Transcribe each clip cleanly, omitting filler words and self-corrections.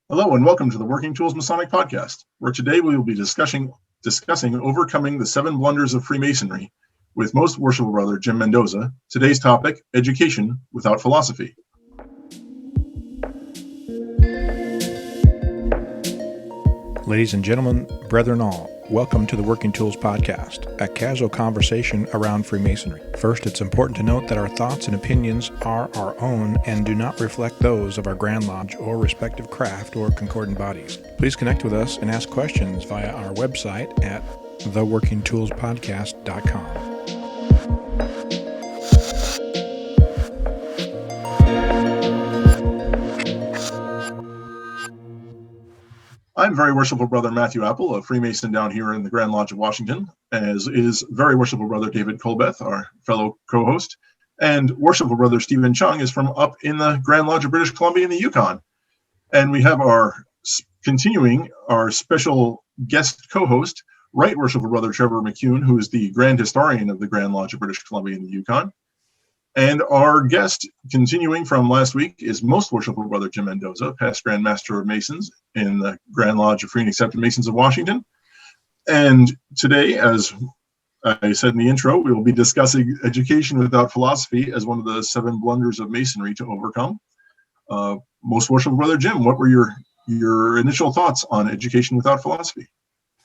Hello and welcome to the Working Tools Masonic Podcast, where today we will be discussing overcoming the 7 blunders of Freemasonry with Most Worshipful Brother Jim Mendoza. Today's topic, education without philosophy. Ladies and gentlemen, brethren all, welcome to the Working Tools Podcast, a casual conversation around Freemasonry. First, it's important to note that our thoughts and opinions are our own and do not reflect those of our Grand Lodge or respective craft or concordant bodies. Please connect with us and ask questions via our website at theworkingtoolspodcast.com. I'm Very Worshipful Brother Matthew Appel, a Freemason down here in the Grand Lodge of Washington, as is Very Worshipful Brother David Colbeth, our fellow co-host, and Worshipful Brother Stephen Chung is from up in the Grand Lodge of British Columbia in the Yukon. And we have our special guest co-host, Right Worshipful Brother Trevor McCune, who is the Grand Historian of the Grand Lodge of British Columbia in the Yukon. And our guest, continuing from last week, is Most Worshipful Brother Jim Mendoza, past Grand Master of Masons in the Grand Lodge of Free and Accepted Masons of Washington. And today, as I said in the intro, we will be discussing education without philosophy as one of the 7 blunders of Masonry to overcome. Most Worshipful Brother Jim, what were your initial thoughts on education without philosophy?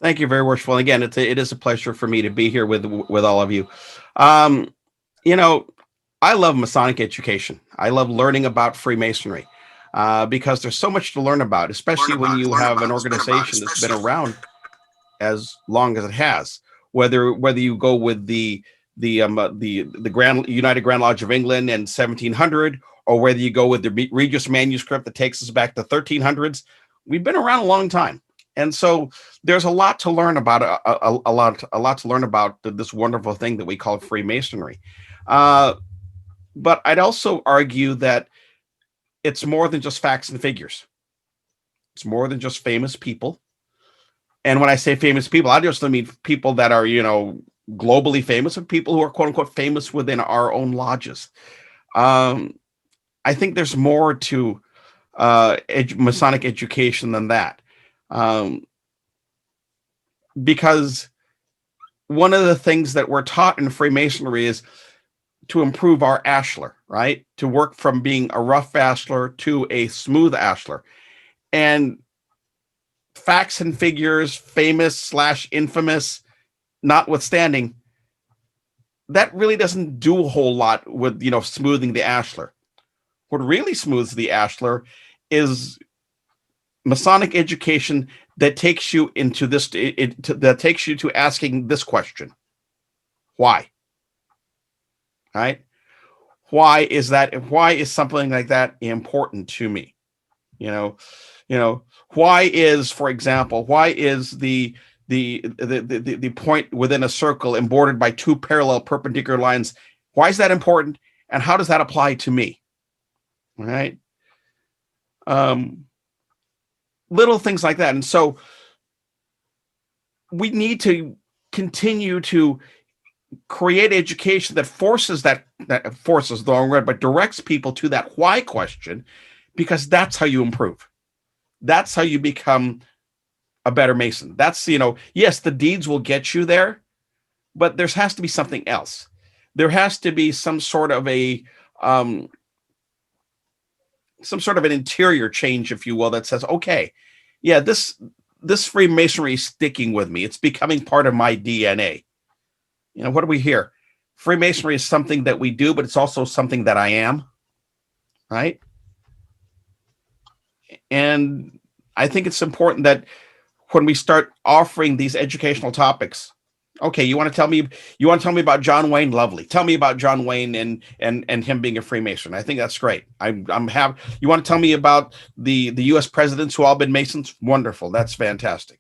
Thank you, Very Worshipful. Again, it is a pleasure for me to be here with all of you. I love Masonic education. I love learning about Freemasonry because there's so much to learn about, especially when you have an organization that's been around as long as it has. Whether you go with the United Grand Lodge of England in 1700, or whether you go with the Regius manuscript that takes us back to 1300s, we've been around a long time, and so there's a lot to learn about. A lot to learn about this wonderful thing that we call Freemasonry. But I'd also argue that it's more than just facts and figures. It's more than just famous people. And when I say famous people, I just mean people that are, globally famous, and people who are quote unquote famous within our own lodges. I think there's more to Masonic education than that. Because one of the things that we're taught in Freemasonry is to improve our ashlar, right? To work from being a rough ashlar to a smooth ashlar. And facts and figures, famous / infamous, notwithstanding, that really doesn't do a whole lot with, smoothing the ashlar. What really smooths the ashlar is Masonic education that takes you into this, that takes you to asking this question: why? Right? Why is that? Why is something like that important to me? Why is, for example, why is the point within a circle and bordered by 2 parallel perpendicular lines? Why is that important? And how does that apply to me? All right. Little things like that. And so we need to continue to create education that forces the wrong word, but directs people to that why question, because that's how you improve. That's how you become a better Mason. That's, yes, the deeds will get you there, but there has to be something else. There has to be some sort of an interior change, if you will, that says, okay, yeah, this Freemasonry is sticking with me. It's becoming part of my DNA. What do we hear? Freemasonry is something that we do, but it's also something that I am, right? And I think it's important that when we start offering these educational topics, okay, you want to tell me about John Wayne? Lovely. Tell me about John Wayne and him being a Freemason. I think that's great. You want to tell me about the U.S. presidents who all been Masons? Wonderful. That's fantastic.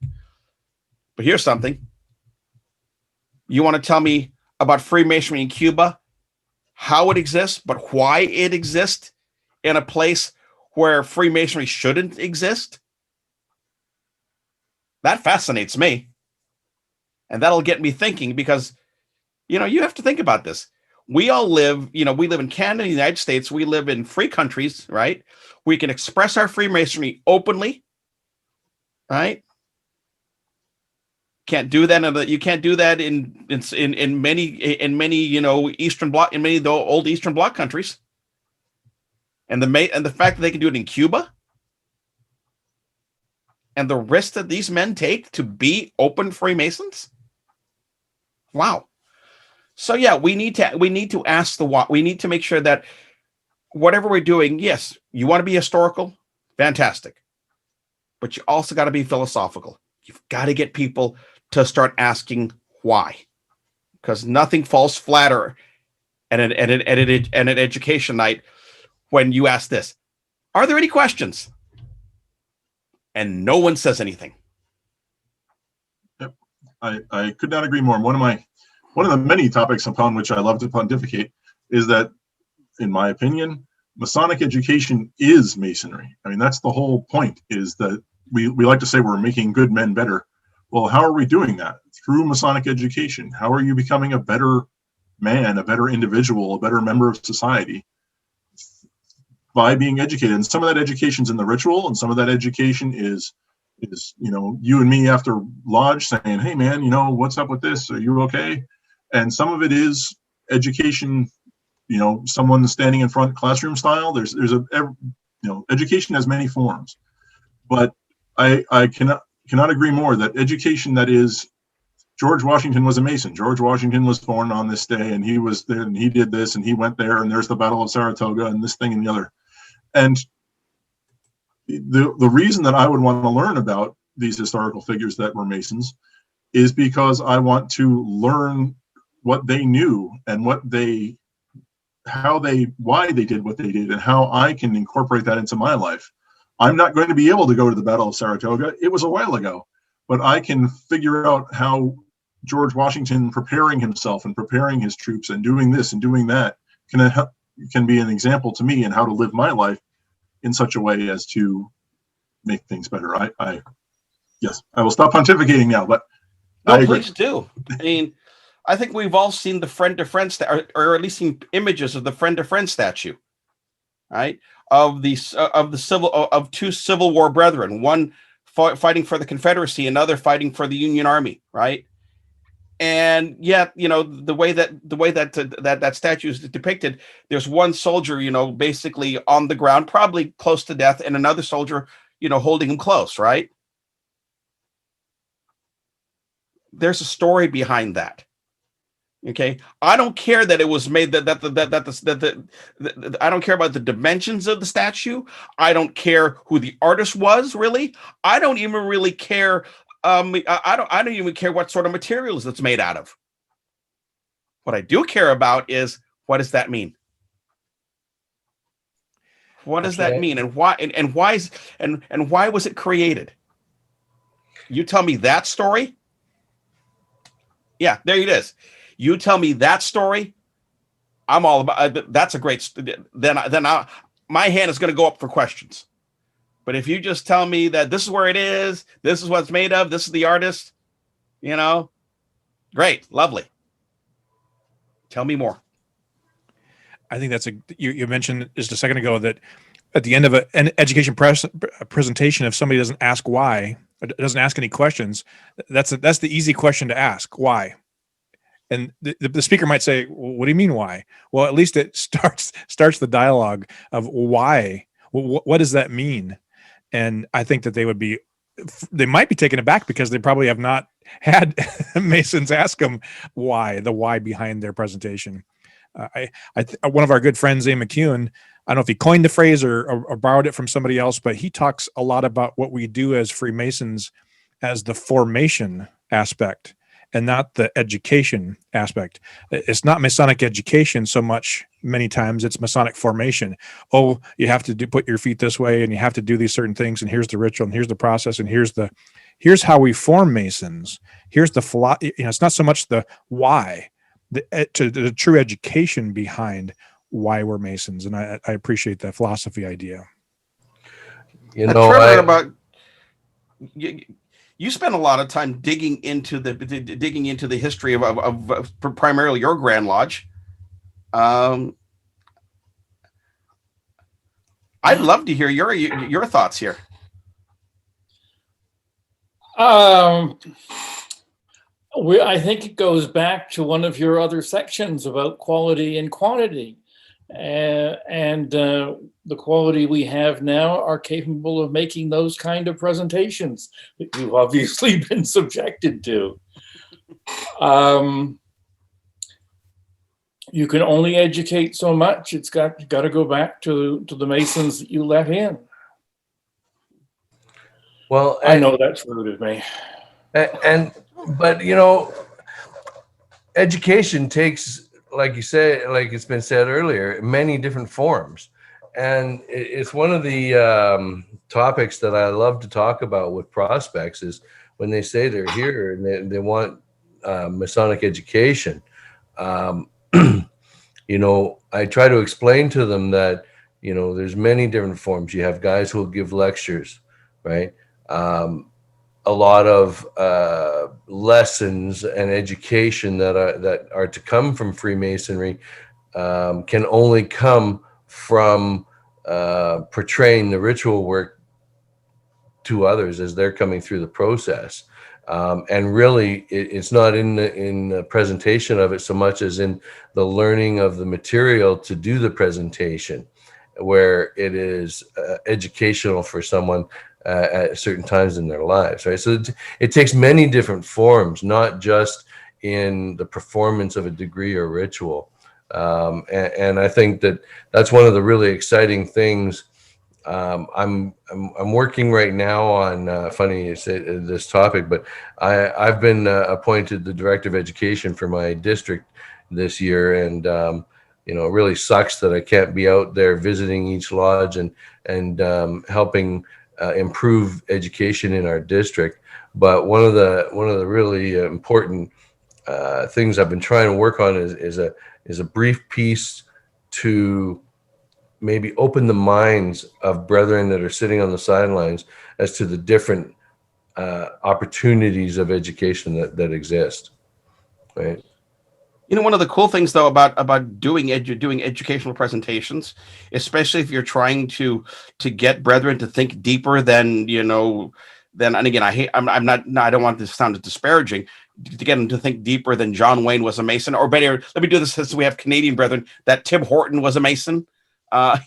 But here's something. You want to tell me about Freemasonry in Cuba, how it exists, but why it exists in a place where Freemasonry shouldn't exist? That fascinates me. And that'll get me thinking, because, you have to think about this. We all live, we live in Canada, the United States. We live in free countries, right? We can express our Freemasonry openly, right? Can't do that. You can't do that in many Eastern Bloc, in many of the old Eastern Bloc countries. And the fact that they can do it in Cuba, and the risk that these men take to be open Freemasons. Wow. So yeah, we need to ask the why. We need to make sure that whatever we're doing, yes, you want to be historical, fantastic, but you also got to be philosophical. You've got to get people to start asking why, because nothing falls flatter at an education night when you ask this: are there any questions? And no one says anything. Yep. I could not agree more. One of the many topics upon which I love to pontificate is that, in my opinion, Masonic education is Masonry. I mean, that's the whole point, is that we like to say we're making good men better. Well, how are we doing that? Through Masonic education. How are you becoming a better man, a better individual, a better member of society? By being educated. And some of that education's in the ritual, and some of that education is you and me after lodge saying, hey man, what's up with this? Are you okay? And some of it is education, someone standing in front, classroom style. There's education has many forms. But I cannot agree more that education that is, George Washington was a Mason. George Washington was born on this day, and he was there, and he did this, and he went there, and there's the Battle of Saratoga, and this thing and the other. And the reason that I would want to learn about these historical figures that were Masons is because I want to learn what they knew and why they did what they did, and how I can incorporate that into my life. I'm not going to be able to go to the Battle of Saratoga. It was a while ago, but I can figure out how George Washington preparing himself and preparing his troops and doing this and doing that can be an example to me in how to live my life in such a way as to make things better. Yes, I will stop pontificating now, but no, I agree. Please do. I mean, I think we've all seen the friend to friend or at least seen images of the friend to friend statue, right? Of two Civil War brethren, one fighting for the Confederacy, another fighting for the Union Army, right? And yet, the way that statue is depicted, there's one soldier, basically on the ground, probably close to death, and another soldier, holding him close, right? There's a story behind that. Okay, I don't care that it was made I don't care about the dimensions of the statue. I don't care who the artist was, really. I don't even really care. I don't even care what sort of materials it's made out of. What I do care about is, what does that mean? What does that mean, and why? And why why was it created? You tell me that story. Yeah, there it is. You tell me that story. I'm all about. That's a great. Then my hand is going to go up for questions. But if you just tell me that this is where it is, this is what it's made of, this is the artist, great, lovely. Tell me more. I think that's you mentioned just a second ago that at the end of an education presentation, if somebody doesn't ask why, doesn't ask any questions, that's the easy question to ask, why? And the speaker might say, well, what do you mean why? Well, at least it starts the dialogue of why. Well, what does that mean? And I think that they might be taken aback because they probably have not had Masons ask them the why behind their presentation. One of our good friends, A. McEwen, I don't know if he coined the phrase or borrowed it from somebody else, but he talks a lot about what we do as Freemasons as the formation aspect and not the education aspect. It's not Masonic education so much. Many times it's Masonic formation. Oh, you have to put your feet this way, and you have to do these certain things, and here's the ritual, and here's the process, and here's how we form Masons. Here's the it's not so much the why, the true education behind why we're Masons, and I appreciate that philosophy idea. Trevor, you spend a lot of time digging into the history of primarily your Grand Lodge. I'd love to hear your thoughts here. I think it goes back to one of your other sections about quality and quantity. And the quality we have now are capable of making those kind of presentations that you've obviously been subjected to. You can only educate so much. You've got to go back to the Masons that you let in. Well, I know that's rude of me. But education takes, like you say, like it's been said earlier, many different forms, and it's one of the topics that I love to talk about with prospects is when they say they're here and they want Masonic education. I try to explain to them that there's many different forms. You have guys who will give lectures, right? A lot of lessons and education that are to come from Freemasonry can only come from portraying the ritual work to others as they're coming through the process. And really, it's not in the presentation of it so much as in the learning of the material to do the presentation, where it is educational for someone at certain times in their lives, right? So it takes many different forms, not just in the performance of a degree or ritual. And I think that's one of the really exciting things. I'm working right now on funny you say this topic, but I've been appointed the director of education for my district this year, and it really sucks that I can't be out there visiting each lodge and helping improve education in our district. But one of the really important things I've been trying to work on is a brief piece to maybe open the minds of brethren that are sitting on the sidelines as to the different opportunities of education that exist, right? One of the cool things though about doing educational presentations, especially if you're trying to get brethren to think deeper than and again, I don't want this to sound disparaging, to get them to think deeper than John Wayne was a Mason, or better, let me do this since we have Canadian brethren, that Tim Horton was a Mason. To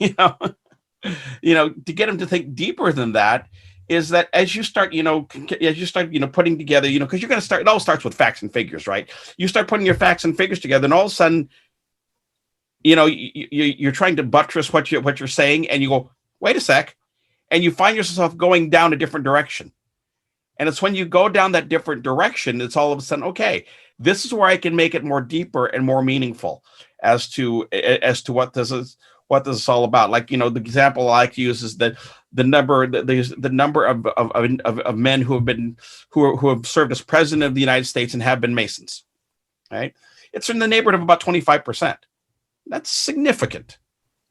get them to think deeper than that is that as you start putting together, because you're going to start, it all starts with facts and figures, right? You start putting your facts and figures together, and all of a sudden, you're trying to buttress what you're saying, and you go, wait a sec, and you find yourself going down a different direction. And it's when you go down that different direction, it's all of a sudden, okay, this is where I can make it more deeper and more meaningful as to what this is all about. Like, the example I like to use is the number of men who have served as president of the United States and have been Masons, right? It's in the neighborhood of about 25%. That's significant.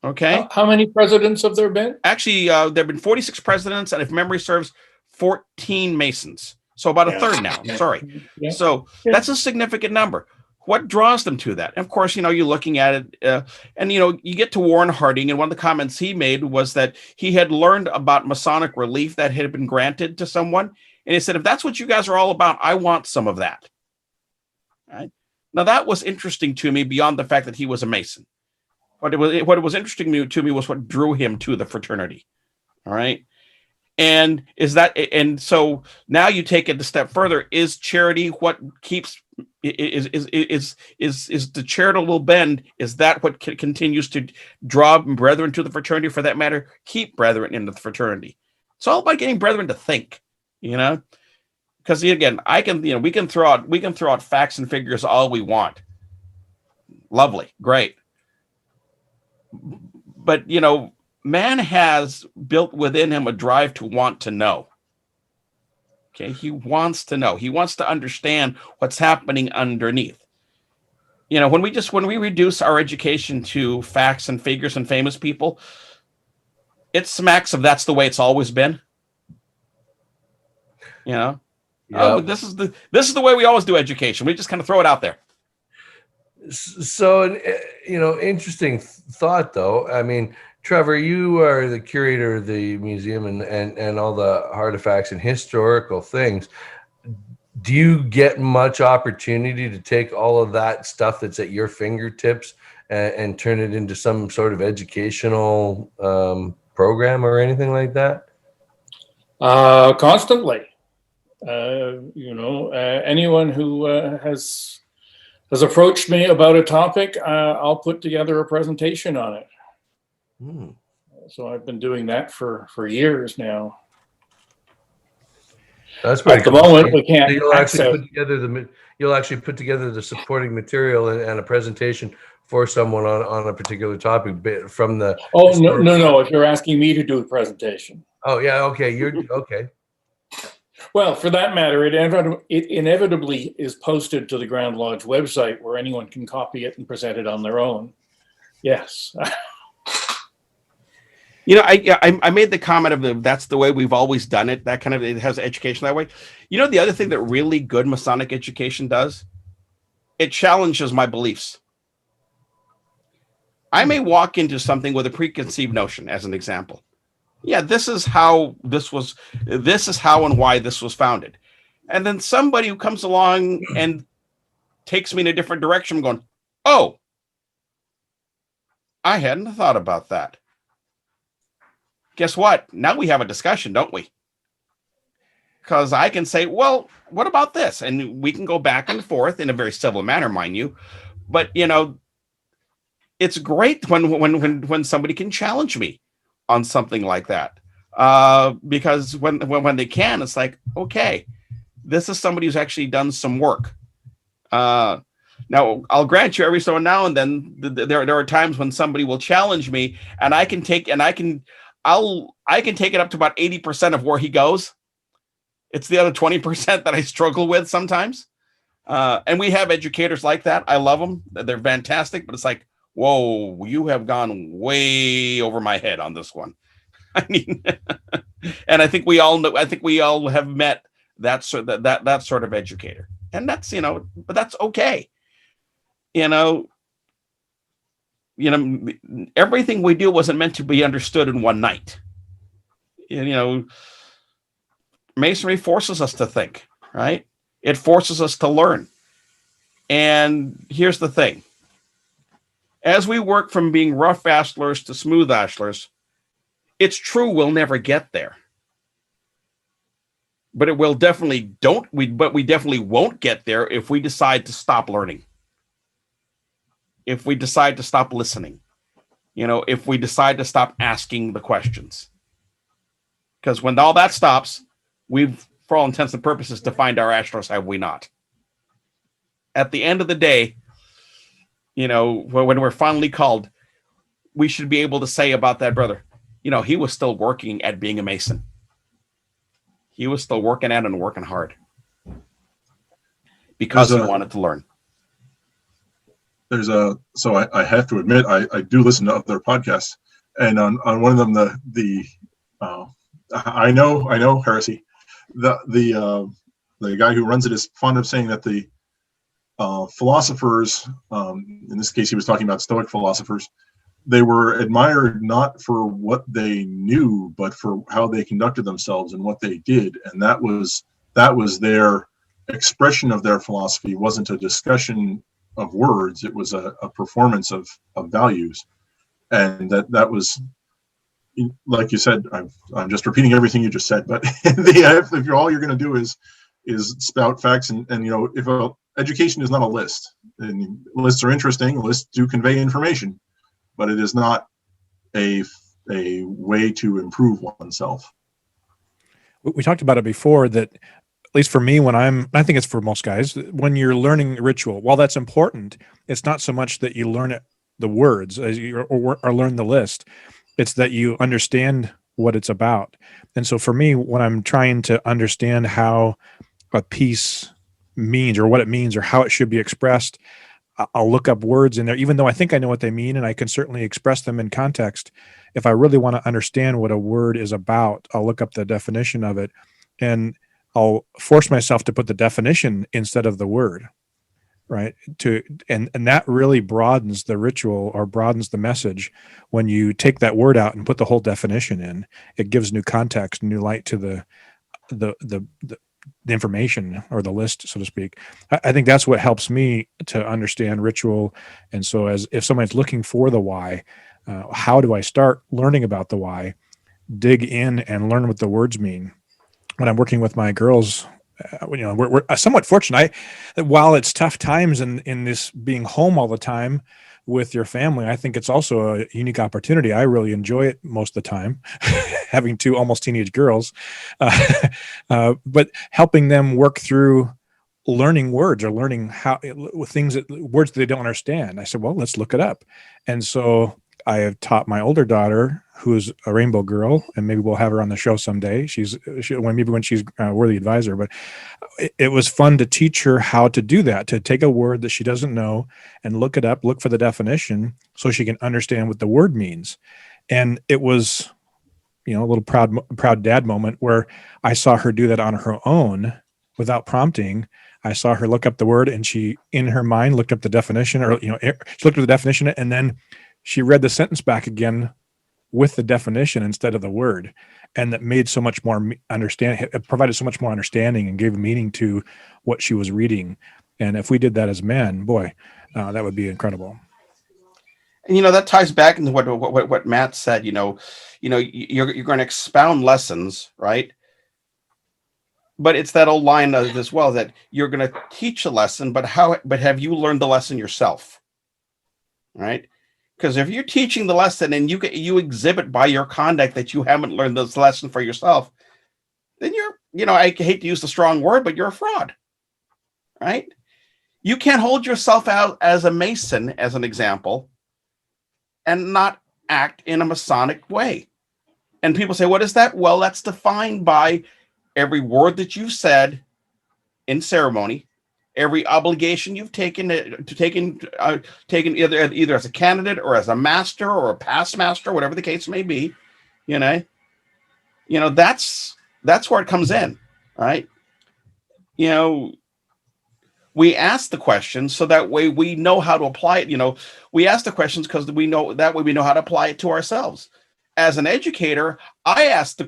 Okay. How many presidents have there been? Actually, there have been 46 presidents, and if memory serves, 14 Masons. So about a third now. Sorry. Yeah. So that's a significant number. What draws them to that? And of course, you're looking at it, and you get to Warren Harding, and one of the comments he made was that he had learned about Masonic relief that had been granted to someone, and he said, if that's what you guys are all about, I want some of that. Right? Now that was interesting to me beyond the fact that he was a Mason. What was interesting to me was what drew him to the fraternity. All right. And so now you take it a step further. Is charity what keeps is the charitable bend? Is that what continues to draw brethren to the fraternity? For that matter, keep brethren into the fraternity. It's all about getting brethren to think, because again, we can throw out facts and figures all we want. Lovely, great, but man has built within him a drive to want to know. Okay, he wants to know. He wants to understand what's happening underneath. When we reduce our education to facts and figures and famous people, it smacks of that's the way it's always been. Oh, but this is the way we always do education. We just kind of throw it out there. So, interesting thought though. I mean, Trevor, you are the curator of the museum and all the artifacts and historical things. Do you get much opportunity to take all of that stuff that's at your fingertips and turn it into some sort of educational program or anything like that? Constantly. Anyone who has approached me about a topic, I'll put together a presentation on it. So I've been doing that for years now. That's pretty At the cool. moment, we can't You'll access. actually put together the supporting material and a presentation for someone on a particular topic from the. Oh, no. If you're asking me to do a presentation. Oh, yeah. Okay. You're okay. Well, for that matter, it inevitably is posted to the Grand Lodge website where anyone can copy it and present it on their own. Yes. I made the comment of that's the way we've always done it. That kind of, it has education that way. The other thing that really good Masonic education does, it challenges my beliefs. I may walk into something with a preconceived notion, as an example. Yeah, this is how and why this was founded. And then somebody who comes along and takes me in a different direction, I'm going, oh, I hadn't thought about that. Guess what? Now we have a discussion, don't we? Because I can say, well, what about this? And we can go back and forth in a very civil manner, mind you. But, it's great when somebody can challenge me on something like that. Because when they can, it's like, okay, this is somebody who's actually done some work. Now, I'll grant you every so now and then there are times when somebody will challenge me and I can take it up to about 80% of where he goes. It's the other 20% that I struggle with sometimes. And we have educators like that. I love them. They're fantastic, but it's like, whoa, you have gone way over my head on this one. I mean, and I think we all have met that sort of educator. And that's, but that's okay. Everything we do wasn't meant to be understood in one night. Masonry forces us to think, right? It forces us to learn. And here's the thing. As we work from being rough ashlers to smooth ashlers, it's true we'll never get there. But we definitely won't get there if we decide to stop learning. If we decide to stop listening. If we decide to stop asking the questions. Because when all that stops, we've, for all intents and purposes, defined our ashlers, have we not? At the end of the day, when we're finally called, we should be able to say about that brother, he was still working at being a Mason. He was still working at it and working hard because he wanted to learn. So I have to admit, I do listen to other podcasts, and on one of them, I know heresy. The guy who runs it is fond of saying that the philosophers, in this case, he was talking about Stoic philosophers, they were admired not for what they knew, but for how they conducted themselves and what they did. And that was their expression of their philosophy. It wasn't a discussion of words. It was a performance of values. And that was, like you said, I'm just repeating everything you just said, but if all you're going to do is spout facts and if education is not a list, and lists are interesting, lists do convey information, but it is not a way to improve oneself. We talked about it before that, at least for me, I think it's for most guys, when you're learning ritual, while that's important, it's not so much that you learn the words or learn the list. It's that you understand what it's about. And so for me, when I'm trying to understand how a piece means or what it means or how it should be expressed, I'll look up words in there, even though I think I know what they mean, and I can certainly express them in context. If I really want to understand what a word is about, I'll look up the definition of it, and I'll force myself to put the definition instead of the word. right? And that really broadens the ritual or broadens the message. When you take that word out and put the whole definition in, it gives new context, new light to the information or the list, so to speak. I think that's what helps me to understand ritual. And so if somebody's looking for the why, how do I start learning about the why? Dig in and learn what the words mean. When I'm working with my girls, we're somewhat fortunate. While it's tough times in this being home all the time with your family, I think it's also a unique opportunity. I really enjoy it most of the time, having two almost teenage girls, but helping them work through learning words or learning words that they don't understand. I said, well, let's look it up. And so I have taught my older daughter, who's a rainbow girl, and maybe we'll have her on the show someday. Maybe when she's a worthy advisor, but it was fun to teach her how to do that, to take a word that she doesn't know and look it up, look for the definition so she can understand what the word means. And it was, a little proud dad moment where I saw her do that on her own without prompting. I saw her look up the word, and she, in her mind, looked up the definition, or, she looked at the definition, and then she read the sentence back again with the definition instead of the word. And that made so much more it provided so much more understanding and gave meaning to what she was reading. And if we did that as men, boy, that would be incredible. And, that ties back into what Matt said. You're going to expound lessons, right? But it's that old line as well, that you're going to teach a lesson, but have you learned the lesson yourself? Right? Because if you're teaching the lesson and you exhibit by your conduct that you haven't learned this lesson for yourself, then you're, I hate to use the strong word, but you're a fraud, right? You can't hold yourself out as a Mason, as an example, and not act in a Masonic way. And people say, what is that? Well, that's defined by every word that you've said in ceremony, every obligation you've taken either as a candidate or as a master or a past master, whatever the case may be, that's where it comes in, right? We ask the questions so that way we know how to apply it. We ask the questions because we know how to apply it to ourselves. As an educator, I ask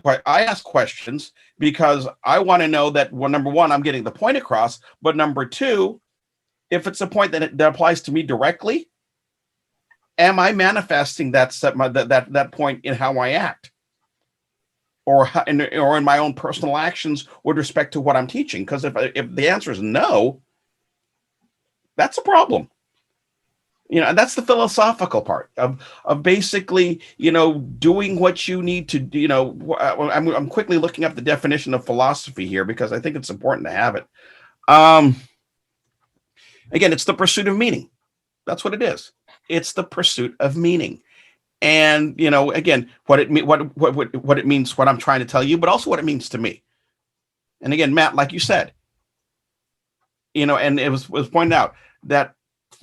questions because I want to know that, well, number one, I'm getting the point across, but number two, if it's a point that applies to me directly, am I manifesting that point in how I act, or in my own personal actions with respect to what I'm teaching? Because if the answer is no, that's a problem. That's the philosophical part of basically, doing what you need to do. I'm quickly looking up the definition of philosophy here because I think it's important to have it. Again, it's the pursuit of meaning. That's what it is. It's the pursuit of meaning. And, again, what it means, what I'm trying to tell you, but also what it means to me. And again, Matt, like you said, and it was pointed out that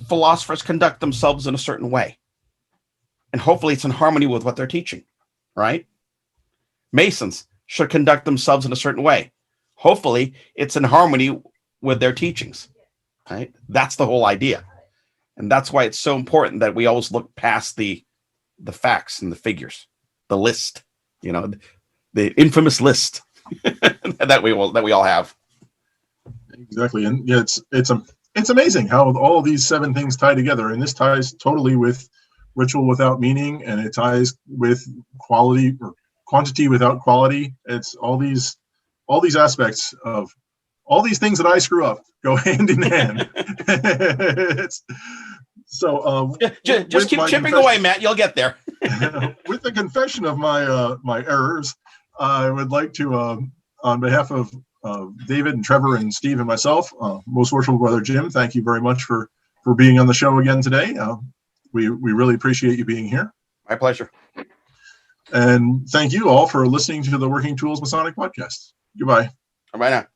philosophers conduct themselves in a certain way. And hopefully it's in harmony with what they're teaching, right? Masons should conduct themselves in a certain way. Hopefully it's in harmony with their teachings, right? That's the whole idea. And that's why it's so important that we always look past the facts and the figures, the list, the infamous list that we all have. Exactly. And yeah, it's amazing how all of these 7 things tie together, and this ties totally with ritual without meaning, and it ties with quality or quantity without quality. It's all these aspects of all these things that I screw up go hand in hand. Just keep chipping away, Matt. You'll get there. With the confession of my errors, I would like to, on behalf of David and Trevor and Steve and myself, most worshipful brother Jim, thank you very much for being on the show again today. We really appreciate you being here. My pleasure. And thank you all for listening to the Working Tools Masonic Podcast. Goodbye. Bye now.